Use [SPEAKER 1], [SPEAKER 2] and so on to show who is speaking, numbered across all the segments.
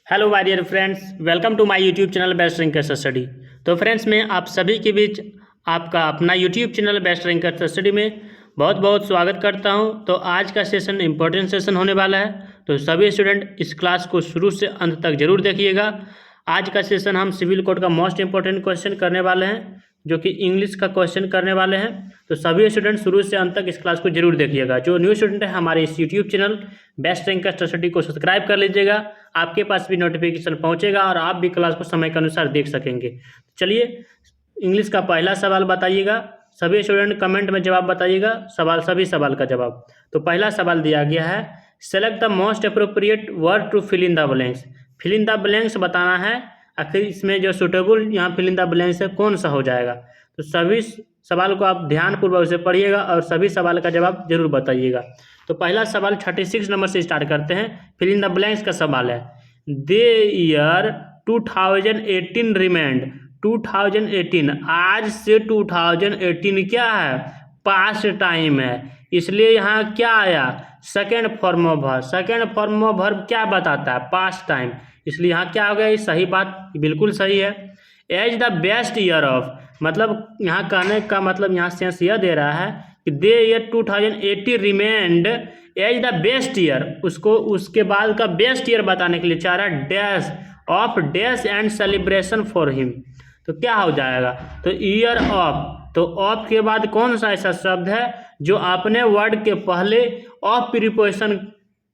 [SPEAKER 1] Hello my dear friends, welcome to my YouTube channel best ranker study. तो friends, मैं आप सभी के बीच आपका अपना YouTube channel best ranker study में बहुत बहुत स्वागत करता हूं। तो आज का सेशन इम्पोर्टेंट सेशन होने वाला है, तो सभी स्टूडेंट इस क्लास को शुरू से अंत तक जरूर देखिएगा। आज का सेशन हम सिविल कोड का मोस्ट इंपॉर्टेंट क्वेश्चन करने वाले हैं, जो कि इंग्लिश का क्वेश्चन करने वाले हैं। तो सभी स्टूडेंट शुरू से अंत तक इस क्लास को जरूर देखिएगा। जो न्यू स्टूडेंट है, हमारे इस YouTube channel best ranker study को सब्सक्राइब कर लीजिएगा। आपके पास भी नोटिफिकेशन पहुंचेगा और आप भी क्लास को समय के अनुसार देख सकेंगे। चलिए, इंग्लिश का पहला सवाल बताइएगा। सभी स्टूडेंट कमेंट में जवाब बताइएगा, सभी सवाल का जवाब। तो पहला सवाल दिया गया है, select the most appropriate word to fill in the blanks. Fill in the blanks बताना है, आखिर इसमें जो सुटेबल यहाँ फिल इन द ब्लैंक्स है कौन सा हो जाएगा। तो सभी सवाल को आप ध्यानपूर्वक से पढ़िएगा और सभी सवाल का जवाब जरूर बताइएगा। तो पहला सवाल 36 नंबर से स्टार्ट करते हैं। फिल इन द ब्लैंक्स का सवाल है, द ईयर 2018 रिमेंड। 2018 आज से 2018 क्या है, पास्ट टाइम है, इसलिए यहाँ क्या आया, second form of verb. Second form of verb क्या बताता है, पास्ट टाइम, इसलिए यहाँ क्या हो गया, ये सही बात बिल्कुल सही है। As the best year of, मतलब यहाँ कहने का मतलब यहाँ सेंस यह दे रहा है कि the year 2018 remained as the best year, उसको उसके बाद का बेस्ट ईयर बताने के लिए चाह रहा है, dash of dash and celebration for him. तो क्या हो जाएगा, तो ईयर ऑफ, तो ऑफ के बाद कौन सा ऐसा शब्द है जो अपने वर्ड के पहले ऑफ प्रीपोजिशन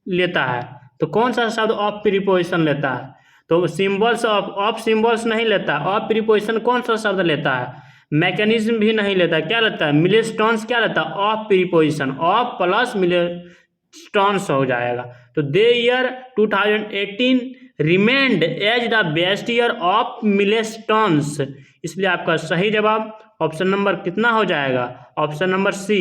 [SPEAKER 1] लेता है। तो कौन सा शब्द ऑफ प्रीपोजिशन लेता है, तो सिंबल्स ऑफ सिंबल्स नहीं लेता। ऑफ प्रीपोजिशन कौन सा शब्द लेता है, मैकेनिज्म भी नहीं लेता, क्या लेता है, मिलेस्टॉन्स क्या लेता है, of preposition, of plus milestones हो जाएगा। तो the year 2018 remained as the best year of milestones, इसलिए आपका सही जवाब ऑप्शन नंबर कितना हो जाएगा, ऑप्शन नंबर सी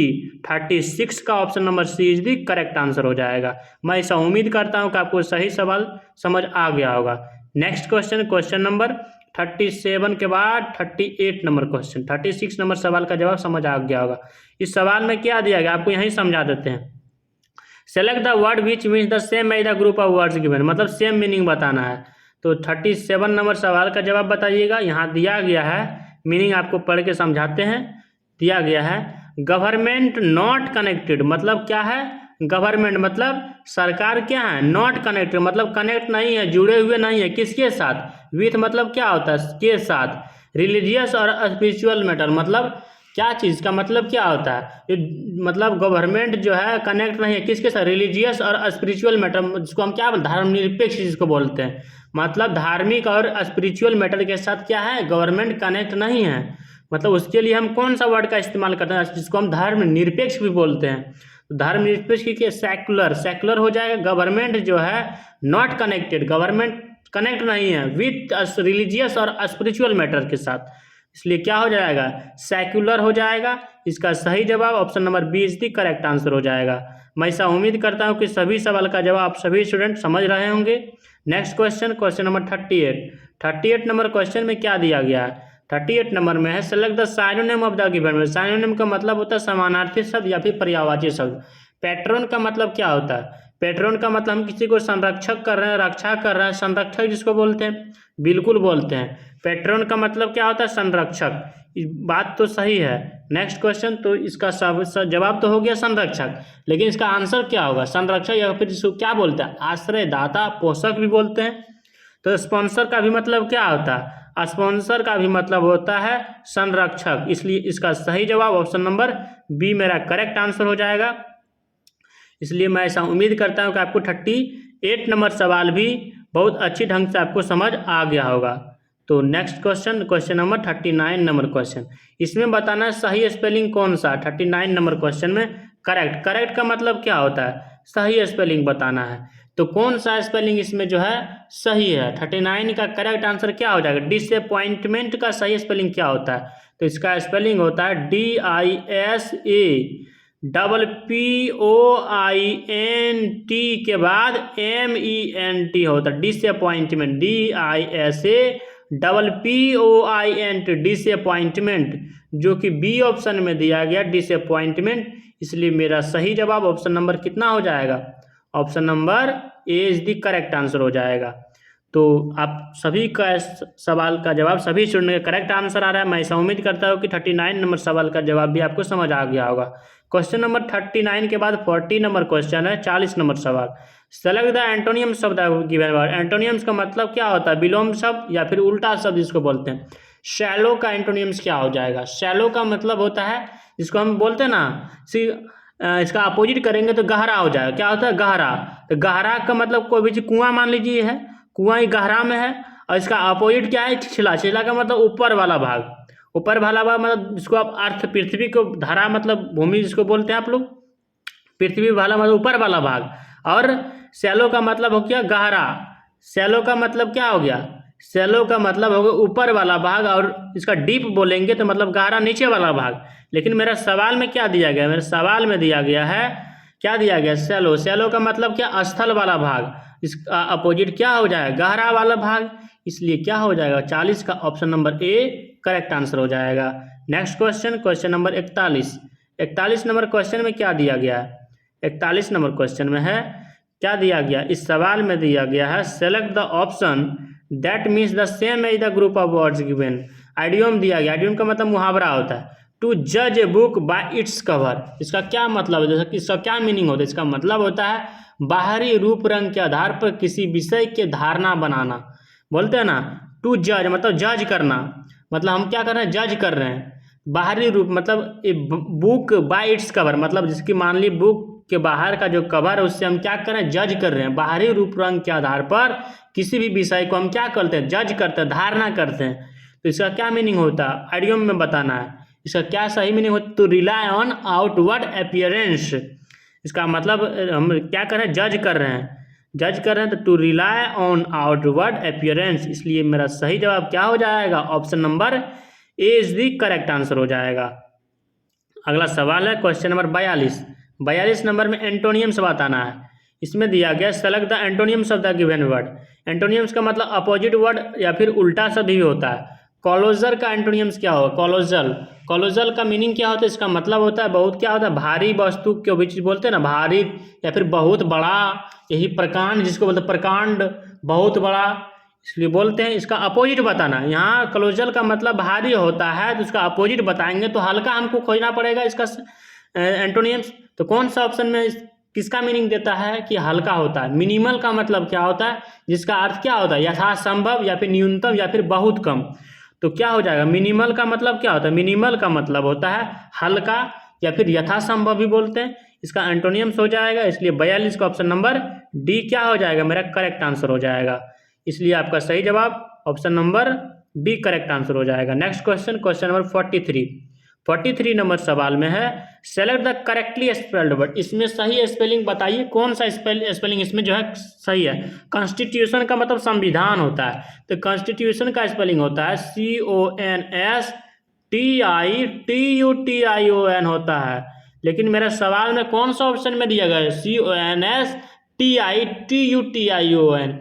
[SPEAKER 1] 36 का option number C is the correct answer हो जाएगा। मैं ऐसा उम्मीद करता हूं कि आपको सही सवाल समझ आ गया होगा। नेक्स्ट क्वेश्चन, क्वेश्चन नंबर 37 के बाद 38 नंबर क्वेश्चन। 36 नंबर सवाल का जवाब समझ आ गया होगा। इस सवाल में क्या दिया गया आपको यहीं समझा देते हैं। Select the word which means the same as the group of words given, मतलब सेम मीनिंग बताना है। तो 37 नंबर सवाल का जवाब बताइएगा। यहाँ दिया गया है, मीनिंग आपको पढ़ के समझाते हैं। दिया गया है, गवर्नमेंट नॉट कनेक्टेड, मतलब क्या है, गवर्नमेंट मतलब सरकार क्या है, नॉट कनेक्टेड मतलब कनेक्ट नहीं है, जुड़े हुए नहीं है, किसके साथ, विथ मतलब क्या होता है, के साथ। रिलीजियस और स्पिरिचुअल मैटर मतलब क्या चीज़ का मतलब क्या होता है, मतलब गवर्नमेंट जो है कनेक्ट नहीं है किसके साथ, रिलीजियस और स्पिरिचुअल मैटर, जिसको हम क्या धर्मनिरपेक्ष जिसको बोलते हैं, मतलब धार्मिक और स्पिरिचुअल मैटर के साथ क्या है, गवर्नमेंट कनेक्ट नहीं है। मतलब उसके लिए हम कौन सा वर्ड का इस्तेमाल करते हैं, जिसको हम धर्मनिरपेक्ष भी बोलते हैं। धर्मनिरपेक्ष की सेक्युलर, सेक्युलर हो जाएगा। गवर्नमेंट जो है नॉट कनेक्टेड, गवर्नमेंट कनेक्ट नहीं है विथ रिलीजियस और स्पिरिचुअल मैटर के साथ, इसलिए क्या हो जाएगा, सेक्युलर हो जाएगा। इसका सही जवाब option number B is the correct answer हो जाएगा। मैं ऐसा उम्मीद करता हूं कि सभी सवाल का जवाब आप सभी स्टूडेंट समझ रहे होंगे। Next question, question number 38 number question में क्या दिया गया है, 38 नंबर में है, select the synonym of the given. Synonym का मतलब होता है समानार्थी शब्द या फिर पर्यायवाची शब्द। पैट्रन का मतलब क्या होता है, पैट्रन का मतलब हम किसी को संरक्षक कर रहे हैं, रक्षा कर रहे हैं, संरक्षक जिसको बोलते हैं, बिल्कुल बोलते हैं। पैट्रन का मतलब क्या होता है, संरक्षक, बात तो सही है। नेक्स्ट क्वेश्चन, तो इसका जवाब तो हो गया संरक्षक, लेकिन इसका आंसर क्या होगा, संरक्षक या फिर जिसको क्या बोलते हैं, आश्रयदाता, पोषक भी बोलते हैं। तो स्पॉन्सर का भी मतलब क्या होता है, स्पॉन्सर का भी मतलब होता है संरक्षक, इसलिए इसका सही जवाब ऑप्शन नंबर बी मेरा करेक्ट आंसर हो जाएगा। इसलिए मैं ऐसा उम्मीद करता हूं कि आपको 38 नंबर सवाल भी बहुत अच्छी ढंग से आपको समझ आ गया होगा। तो next question, question number 39 number question, इसमें बताना है सही स्पेलिंग कौन सा। 39 नंबर क्वेश्चन में करेक्ट, करेक्ट का मतलब क्या होता है, सही स्पेलिंग बताना है। तो कौन सा स्पेलिंग इसमें जो है सही है, 39 का करेक्ट आंसर क्या हो जाएगा, डिसअपॉइंटमेंट का सही स्पेलिंग क्या होता है, तो इसका स्पेलिंग होता है DISAPPOINT के बाद MENT होता है, डिसअपॉइंटमेंट, DISAPPOINT डिसअपॉइंटमेंट, जो कि बी ऑप्शन में दिया गया डिसअपॉइंटमेंट, इसलिए मेरा सही जवाब ऑप्शन नंबर कितना हो जाएगा, option number A is the correct answer हो जाएगा। तो आप सभी का सवाल का जवाब सभी स्टूडेंट का करेक्ट आंसर आ रहा है। मैं ऐसा उम्मीद करता हूँ कि 39 नंबर सवाल का जवाब भी आपको समझ आ गया होगा। क्वेश्चन नंबर 39 के बाद 40 नंबर क्वेश्चन है, 40 नंबर सवाल। सेलेक्ट द एंटोनियम शब्द गिवन वर्ड। एंटोनियम्स का मतलब क्या होता है? विलोम शब्द या फिर उल्टा शब्द जिसको बोलते हैं। शैलो का एंटोनियम्स क्या हो जाएगा? शैलो का मतलब होता है जिसको हम बोलते हैं ना, इसका अपोजिट करेंगे तो गहरा हो जाएगा। क्या होता है? गहरा। तो गहरा का मतलब कोई भी चीज, कुआं मान लीजिए है, कुआं ही गहरा में है, और इसका अपोजिट क्या है? छिछला। छिछला का मतलब ऊपर वाला भाग। ऊपर वाला भाग मतलब जिसको आप अर्थ, पृथ्वी को, धरा मतलब भूमि जिसको बोलते हैं आप लोग, पृथ्वी वाला मतलब ऊपर वाला भाग। और शैलो का मतलब हो गया गहरा। शैलो का मतलब क्या हो गया? शैलो का मतलब हो गया ऊपर वाला भाग, और इसका डीप बोलेंगे तो मतलब गहरा, नीचे वाला भाग। लेकिन मेरा सवाल में क्या दिया गया? मेरे सवाल में दिया गया है, क्या दिया गया? शैलो। शैलो का मतलब क्या? स्थल वाला भाग। इसका अपोजिट क्या हो जाएगा? गहरा वाला भाग। इसलिए क्या हो जाएगा? 40 का option number A correct answer हो जाएगा। Next question, question number 41। 41 number question में क्या दिया गया है? 41 नंबर क्वेश्चन में है, क्या दिया गया? इस सवाल में दिया गया है, select the option that means the same as the group of words given. Idiom दिया गया। आइडियम का मतलब मुहावरा होता है। टू जज a book by its cover. इसका क्या मतलब है? इसका क्या मीनिंग होता है? इसका मतलब होता है बाहरी रूप रंग के आधार पर किसी विषय के धारणा बनाना। बोलते हैं ना, टू जज मतलब जज करना। मतलब हम क्या कर रहे हैं? जज कर रहे हैं। बाहरी रूप मतलब a book by its cover, मतलब जिसकी मान ली बुक के बाहर का जो कवर है उससे हम क्या कर रहे हैं? जज कर रहे हैं। बाहरी रूप रंग के आधार पर किसी भी विषय को हम क्या करते हैं? जज करते हैं, धारणा करते हैं। तो इसका क्या मीनिंग होता है? आइडियम में बताना है। इसका क्या सही मीनिंग होता है? To rely on outward appearance. इसका मतलब हम क्या कर रहे हैं? जज कर रहे हैं। जज कर रहे हैं तो to rely on outward appearance. इसलिए मेरा सही जवाब क्या हो जाएगा? Option number A is the correct answer हो जाएगा। अगला सवाल है क्वेश्चन नंबर 42। 42 नंबर में एंटोनियम से बताना है। इसमें दिया गया, select the antonyms of the given word. Antonyms का मतलब अपोजिट वर्ड या फिर उल्टा शब्द भी होता है। कॉलोजर का एंटोनियम्स क्या होगा? कॉलोजल। कॉलोजल का मीनिंग क्या होता है? इसका मतलब होता है बहुत, क्या होता है? भारी वस्तु के बीच बोलते हैं ना, भारी या फिर बहुत बड़ा। यही प्रकांड जिसको बोलते हैं, प्रकांड, बहुत बड़ा, इसलिए बोलते हैं। इसका अपोजिट बताना। यहाँ कलोजल का मतलब भारी होता है, तो उसका अपोजिट बताएंगे तो हल्का हमको खोजना पड़ेगा इसका एंटोनियम्स। तो कौन सा ऑप्शन में किसका मीनिंग देता है कि हल्का होता है? मिनिमल का मतलब क्या होता है? जिसका अर्थ क्या होता है? यथासंभव या फिर न्यूनतम या फिर बहुत कम। तो क्या हो जाएगा? मिनिमल का मतलब क्या होता है? मिनिमल का मतलब होता है हल्का या फिर यथासंभव भी बोलते हैं। इसका एंटोनियम्स हो जाएगा। इसलिए 42 का ऑप्शन नंबर डी क्या हो जाएगा? मेरा करेक्ट आंसर हो जाएगा। इसलिए आपका सही जवाब option number B correct answer हो जाएगा। Next question, question number 43। 43 number सवाल में है, select the correctly spelled word. इसमें सही स्पेलिंग बताइए, कौन सा स्पेलिंग इसमें जो है सही है? कॉन्स्टिट्यूशन का मतलब संविधान होता है, तो कॉन्स्टिट्यूशन का स्पेलिंग होता है CONSTITUTION होता है। लेकिन मेरे सवाल में कौन सा ऑप्शन में दिया गया है? CONSTITUTION।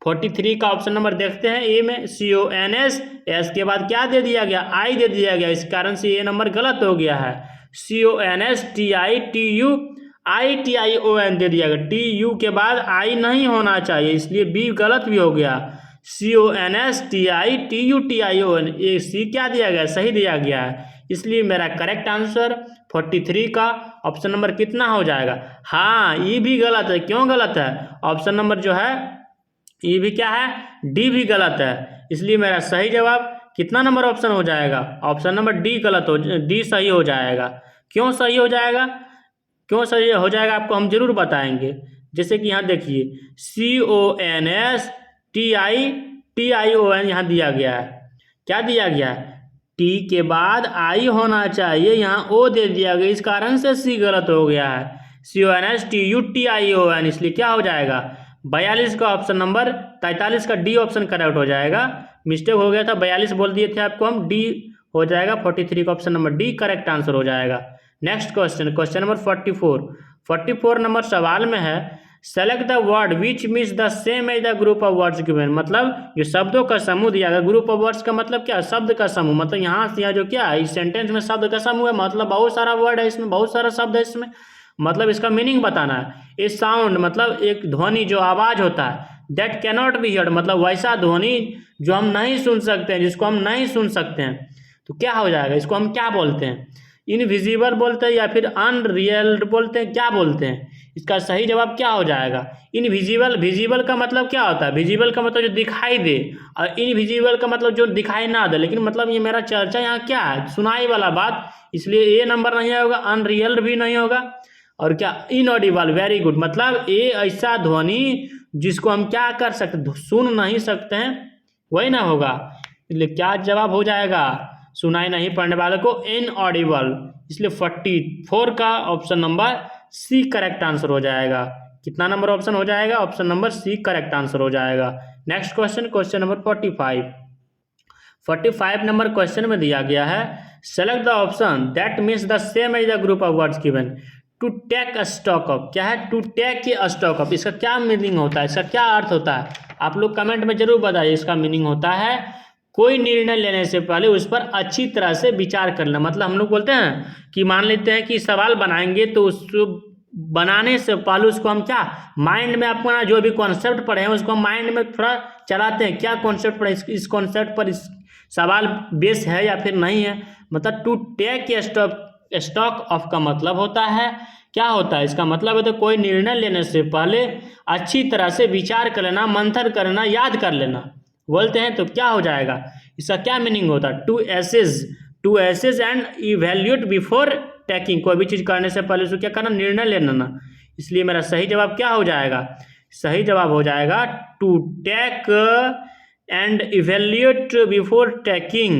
[SPEAKER 1] 43 का ऑप्शन नंबर देखते हैं। ए में CONS, एस के बाद क्या दे दिया गया? आई दे दिया गया। इस कारण से ये नंबर गलत हो गया है। CONSTITUITION दे दिया गया। TU के बाद आई नहीं होना चाहिए, इसलिए बी गलत भी हो गया। CONSTITUTION, ये सी क्या दिया गया? सही दिया गया है। इसलिए मेरा करेक्ट आंसर 43 का ऑप्शन नंबर कितना हो जाएगा? हाँ, ये भी गलत है। क्यों गलत है? ऑप्शन नंबर जो है ये भी क्या है? डी भी गलत है। इसलिए मेरा सही जवाब कितना नंबर ऑप्शन हो जाएगा? ऑप्शन नंबर डी गलत हो, डी सही हो जाएगा। क्यों सही हो जाएगा? क्यों सही हो जाएगा आपको हम जरूर बताएंगे। जैसे कि यहाँ देखिए, CONSTITION यहाँ दिया गया है। क्या दिया गया है? टी के बाद आई होना चाहिए, यहाँ ओ दे दिया गया। इस कारण से सी गलत हो गया है। CONSTUTION, इसलिए क्या हो जाएगा? 42 का ऑप्शन नंबर, 43 का डी ऑप्शन करेक्ट हो जाएगा। मिस्टेक हो गया था, 42 बोल दिए थे आपको हम, डी हो जाएगा। 43 का option number D correct answer हो जाएगा। Next question, question number 44। 44 number सवाल में है, select the word which means the same as the group of words given. मतलब जो शब्दों का समूह दिया गया। ग्रुप ऑफ वर्ड्स का मतलब क्या? शब्द का समूह। मतलब यहाँ से यहाँ जो क्या है, इस सेंटेंस में शब्द का समूह है, मतलब बहुत सारा वर्ड है इसमें, बहुत सारा शब्द है इसमें। मतलब इसका मीनिंग बताना है। ए साउंड मतलब एक ध्वनि, जो आवाज़ होता है दैट कैनॉट बी हर्ड, मतलब वैसा ध्वनि जो हम नहीं सुन सकते हैं, जिसको हम नहीं सुन सकते हैं। तो क्या हो जाएगा, इसको हम क्या बोलते हैं? इनविजिबल बोलते हैं या फिर अनरियल बोलते हैं, क्या बोलते हैं? इसका सही जवाब क्या हो जाएगा? इनविजिबल। विजिबल का मतलब क्या होता है? विजिबल का मतलब जो दिखाई दे, और इनविजिबल का मतलब जो दिखाई ना दे। लेकिन मतलब ये मेरा चर्चा यहाँ क्या है, सुनाई वाला बात, इसलिए ए नंबर नहीं होगा, अनरियल भी नहीं होगा। और क्या, इनऑडिबल, वेरी गुड, मतलब ए ऐसा ध्वनि जिसको हम क्या कर सकते, सुन नहीं सकते हैं, वही ना होगा। इसलिए क्या जवाब हो जाएगा सुनाई नहीं पड़ने वाले को? इनऑडिबल। इसलिए 44 का option number C correct answer हो जाएगा। कितना नंबर ऑप्शन हो जाएगा? Option number C correct answer हो जाएगा। Next question, question number 45 number question में दिया गया है, select the option that means the same as the group of words given. To take stock of, क्या है? टू टेक स्टॉक ऑफ, इसका क्या मीनिंग होता है, इसका क्या अर्थ होता है? आप लोग कमेंट में जरूर बताइए। इसका मीनिंग होता है कोई निर्णय लेने से पहले उस पर अच्छी तरह से विचार करना। मतलब हम लोग बोलते हैं कि मान लेते हैं कि सवाल बनाएंगे तो उसको बनाने से पहले उसको हम क्या माइंड में, अपना जो भी कॉन्सेप्ट पढ़े हैं उसको हम माइंड में थोड़ा चलाते हैं, क्या कॉन्सेप्ट पढ़े, इस कॉन्सेप्ट पर इस सवाल बेस है या फिर नहीं है। मतलब टू टेक स्टॉक ऑफ का मतलब होता है, क्या होता है इसका मतलब? होता है कोई निर्णय लेने से पहले अच्छी तरह से विचार कर लेना, मंथन करना, याद कर लेना बोलते हैं। तो क्या हो जाएगा, इसका क्या मीनिंग होता है? To assess and evaluate before taking, कोई भी चीज़ करने से पहले उसको क्या करना, निर्णय लेना ना। इसलिए मेरा सही जवाब क्या हो जाएगा? सही जवाब हो जाएगा to take and evaluate before taking.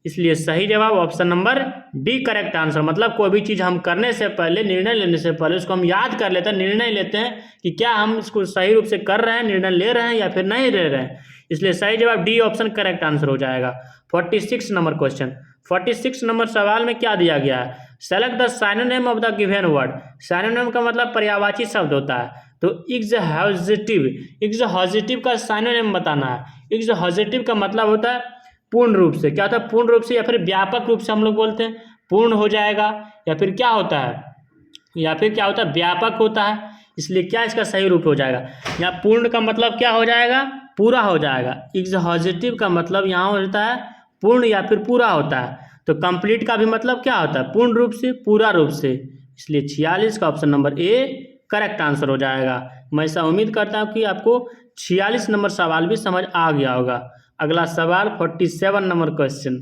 [SPEAKER 1] इसलिए सही जवाब option number D correct answer. मतलब कोई भी चीज़ हम करने से पहले, निर्णय लेने से पहले उसको हम याद कर लेते हैं, निर्णय लेते हैं कि क्या हम इसको सही रूप से कर रहे हैं, निर्णय ले रहे हैं या फिर नहीं ले रहे हैं। इसलिए सही जवाब डी ऑप्शन करेक्ट आंसर हो जाएगा। 46 नंबर क्वेश्चन, 46 नंबर सवाल में क्या दिया गया है, select the synonym of the given word. Synonym का मतलब पर्यायवाची शब्द होता है। तो एक्सहॉजिटिव का साइनोनिम बताना है। एक्सहॉजिटिव का मतलब होता है पूर्ण रूप से, क्या होता है? पूर्ण रूप से या फिर व्यापक रूप से हम लोग बोलते हैं, पूर्ण हो जाएगा। या फिर क्या होता है, या फिर क्या होता है, व्यापक होता है। इसलिए क्या इसका सही रूप हो जाएगा? यहाँ पूर्ण का मतलब क्या हो जाएगा? पूरा हो जाएगा। एक्सहॉजिटिव का मतलब यहाँ होता है पूर्ण या फिर पूरा होता है। तो कंप्लीट का भी मतलब क्या होता है? पूर्ण रूप से, पूरा रूप से। इसलिए 46 का option number A correct answer हो जाएगा। मैं ऐसा उम्मीद करता हूँ कि आपको 46 नंबर सवाल भी समझ आ गया होगा। अगला सवाल 47 नंबर क्वेश्चन।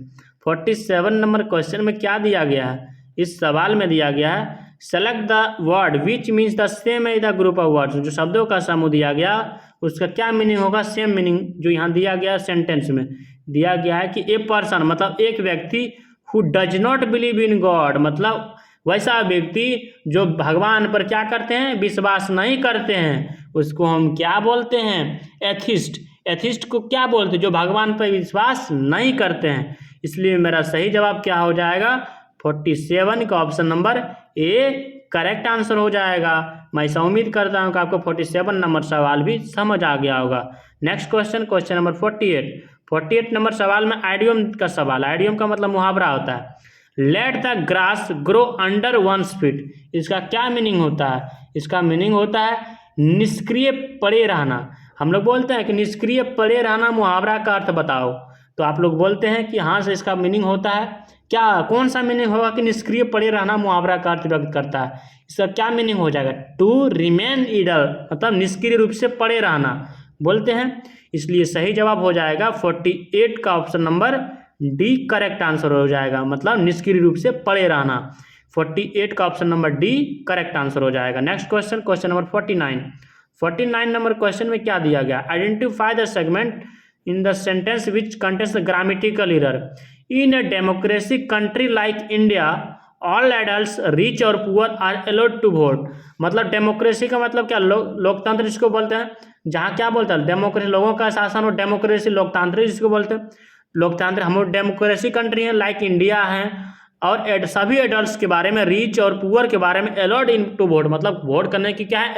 [SPEAKER 1] 47 नंबर क्वेश्चन में क्या दिया गया है? इस सवाल में दिया गया है, select the word which means the same as the group of words. जो शब्दों का समूह दिया गया उसका क्या मीनिंग होगा? सेम मीनिंग जो यहाँ दिया गया सेंटेंस में दिया गया है कि ए पर्सन, मतलब एक व्यक्ति, who does not believe in God, मतलब वैसा व्यक्ति जो भगवान पर क्या करते हैं, विश्वास नहीं करते हैं, उसको हम क्या बोलते हैं? एथिस्ट। एथिस्ट को क्या बोलते हैं? जो भगवान पर विश्वास नहीं करते हैं। इसलिए मेरा सही जवाब क्या हो जाएगा? 47 का option number A correct answer हो जाएगा। मैं ऐसा उम्मीद करता हूँ कि आपको 47 नंबर सवाल भी समझ आ गया होगा। Next question, question number 48 number सवाल में आइडियम का सवाल। आइडियम का मतलब मुहावरा होता है। Let the grass grow under 1 feet. इसका क्या मीनिंग होता है? इसका मीनिंग होता है निष्क्रिय पड़े रहना। हम लोग बोलते हैं कि निष्क्रिय पड़े रहना मुहावरा का अर्थ बताओ। तो आप लोग बोलते हैं कि हाँ से इसका मीनिंग होता है क्या, कौन सा मीनिंग होगा कि निष्क्रिय पड़े रहना मुहावरा का अर्थ व्यक्त करता है? इसका क्या मीनिंग हो जाएगा? टू रिमेन इडल, मतलब निष्क्रिय रूप से पड़े रहना बोलते हैं। इसलिए सही जवाब हो जाएगा 48 का option number D correct answer हो जाएगा। मतलब निष्क्रिय रूप से पड़े रहना, 48 का option number D correct answer हो जाएगा। Next question, question number 49 number question में क्या दिया गया? Identify the segment in the sentence which contains the grammatical error. In a democratic country like India all adults rich और poor are allowed to vote. मतलब democracy का मतलब क्या? लोकतंत्र जिसको बोलते हैं, जहाँ क्या बोलते हैं डेमोक्रेसी, लोगों का शासन, और डेमोक्रेसी लोकतांत्रिक जिसको बोलते हैं। लोकतांत्रिक, हम लोग डेमोक्रेसी कंट्री है लाइक इंडिया है, और सभी एडल्ट्स के बारे में, रिच और पुअर के बारे में अलाउड इन टू वोट, मतलब वोट करने की क्या है?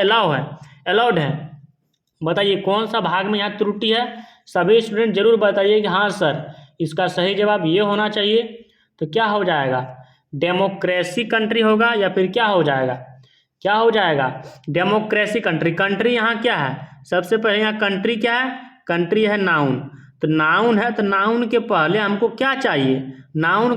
[SPEAKER 1] अलाउड है। बताइए कौन सा भाग में यहाँ त्रुटि है? सभी स्टूडेंट जरूर बताइए कि हाँ सर इसका सही जवाब ये होना चाहिए। तो क्या हो जाएगा? डेमोक्रेसी कंट्री होगा या फिर क्या हो जाएगा? क्या हो जाएगा? Democracy country. कंट्री यहाँ क्या है? सबसे पहले यहाँ कंट्री क्या है, कंट्री है नाउन। तो नाउन है तो नाउन के पहले हमको क्या चाहिए, नाउन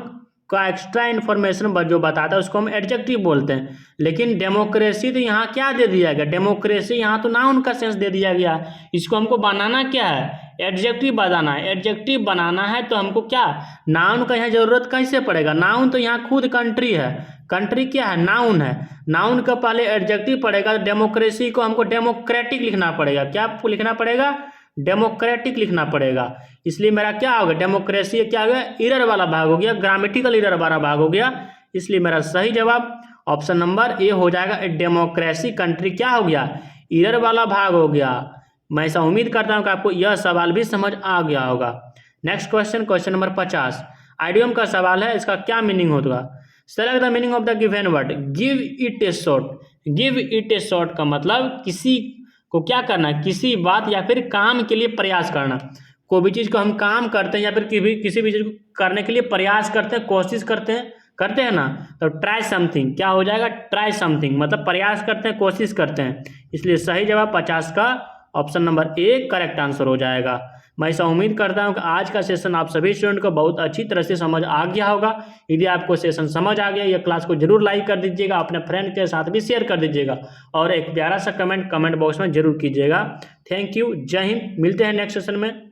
[SPEAKER 1] का एक्स्ट्रा इन्फॉर्मेशन जो बताता है उसको हम एडजेक्टिव बोलते हैं। लेकिन डेमोक्रेसी तो यहाँ क्या दे दिया गया, डेमोक्रेसी यहाँ तो नाउन का सेंस दे दिया गया। इसको हमको बनाना क्या है, एडजेक्टिव बनाना है। एडजेक्टिव बनाना है तो हमको क्या, नाउन का यहाँ जरूरत कैसे पड़ेगा, नाउन तो यहाँ खुद कंट्री है, कंट्री क्या है, नाउन है। नाउन का पहले एडजेक्टिव पड़ेगा, डेमोक्रेसी को हमको डेमोक्रेटिक लिखना पड़ेगा। क्या लिखना पड़ेगा, डेमोक्रेटिक लिखना पड़ेगा। इसलिए मेरा क्या हो गया, डेमोक्रेसी क्या हो गया, एरर वाला भाग हो गया, ग्रामेटिकल एरर वाला भाग हो गया। इसलिए मेरा सही जवाब ऑप्शन नंबर ए हो जाएगा। डेमोक्रेसी कंट्री क्या हो गया, एरर वाला भाग हो गया। मैं ऐसा उम्मीद करता हूं कि आपको यह सवाल भी समझ आ गया होगा। Next question, question number 50 idiom का सवाल है। इसका क्या मीनिंग होगा, select the meaning of the given word, give it A shot. Give it A shot का मतलब किसी को क्या करना, किसी बात या फिर काम के लिए प्रयास करना। कोई भी चीज़ को हम काम करते हैं या फिर किसी भी चीज़ को करने के लिए प्रयास करते हैं, कोशिश करते हैं ना, तो ट्राई समथिंग क्या हो जाएगा, ट्राई समथिंग मतलब प्रयास करते हैं, कोशिश करते हैं। इसलिए सही जवाब 50 का option number A correct answer हो जाएगा। मैं ऐसा उम्मीद करता हूं कि आज का सेशन आप सभी स्टूडेंट को बहुत अच्छी तरह से समझ आ गया होगा। यदि आपको सेशन समझ आ गया, यह क्लास को जरूर लाइक कर दीजिएगा, अपने फ्रेंड के साथ भी शेयर कर दीजिएगा और एक प्यारा सा कमेंट बॉक्स में जरूर कीजिएगा। थैंक यू, जय हिंद। मिलते हैं नेक्स्ट सेशन में।